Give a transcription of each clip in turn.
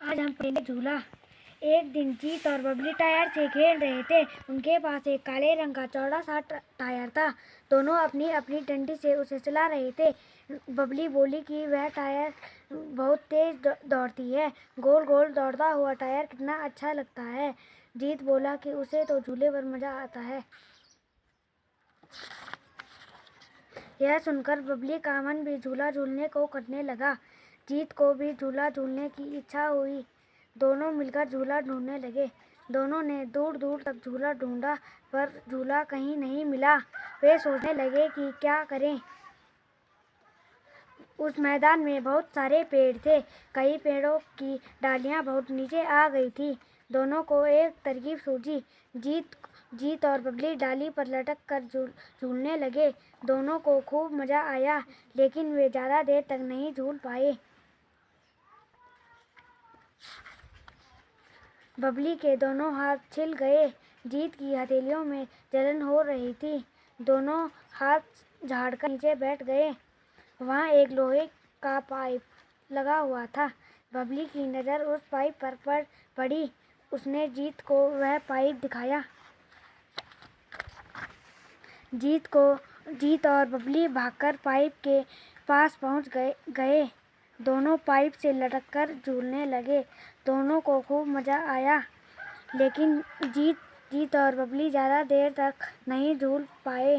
आज हम पहले झूला। एक दिन जीत और बबली टायर से खेल रहे थे। उनके पास एक काले रंग का चौड़ा सा टायर था। दोनों अपनी अपनी डंडी से उसे चला रहे थे। बबली बोली कि वह टायर बहुत तेज दौड़ती है। गोल गोल दौड़ता हुआ टायर कितना अच्छा लगता है। जीत बोला कि उसे तो झूले पर मजा आता है। यह सुनकर बबली का मन भी झूला झूलने को करने लगा। जीत को भी झूला झूलने की इच्छा हुई। दोनों मिलकर झूला ढूंढने लगे। दोनों ने दूर दूर तक झूला ढूंढा पर झूला कहीं नहीं मिला। वे सोचने लगे कि क्या करें। उस मैदान में बहुत सारे पेड़ थे। कई पेड़ों की डालियां बहुत नीचे आ गई थी। दोनों को एक तरकीब सूझी। जीत और बबली डाली पर लटक कर झूलने लगे। दोनों को खूब मजा आया, लेकिन वे ज़्यादा देर तक नहीं झूल पाए। बबली के दोनों हाथ छिल गए। जीत की हथेलियों में जलन हो रही थी। दोनों हाथ झाड़कर नीचे बैठ गए। वहाँ एक लोहे का पाइप लगा हुआ था। बबली की नज़र उस पाइप पर पड़ी। उसने जीत को वह पाइप दिखाया। जीत और बबली भागकर पाइप के पास पहुँच गए। दोनों पाइप से लटककर झूलने लगे। दोनों को खूब मज़ा आया, लेकिन जीत और बबली ज़्यादा देर तक नहीं झूल पाए।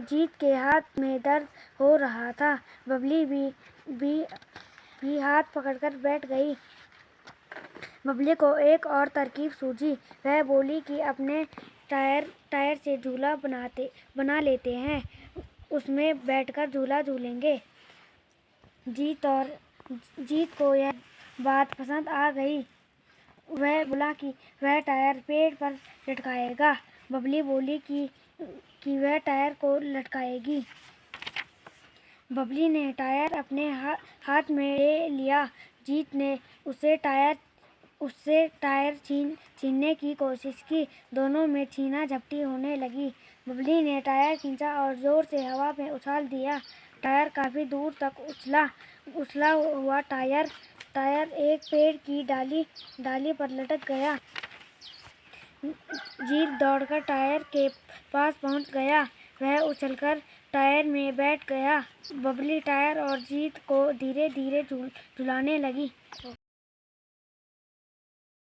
जीत के हाथ में दर्द हो रहा था। बबली भी हाथ पकड़कर बैठ गई। बबली को एक और तरकीब सूझी। वह बोली कि अपने टायर से झूला बना लेते हैं। उसमें बैठकर झूला झूलेंगे। जीत को यह बात पसंद आ गई। वह बोला कि वह टायर पेड़ पर लटकाएगा। बबली बोली कि वह टायर को लटकाएगी। बबली ने टायर अपने हाथ में ले लिया। जीत ने उससे टायर छीनने की कोशिश की। दोनों में छीना झपटी होने लगी। बबली ने टायर खींचा और जोर से हवा में उछाल दिया। टायर काफ़ी दूर तक उछला हुआ टायर एक पेड़ की डाली पर लटक गया। जीत दौड़कर टायर के पास पहुंच गया। वह उछलकर टायर में बैठ गया। बबली टायर और जीत को धीरे धीरे झुलाने लगी।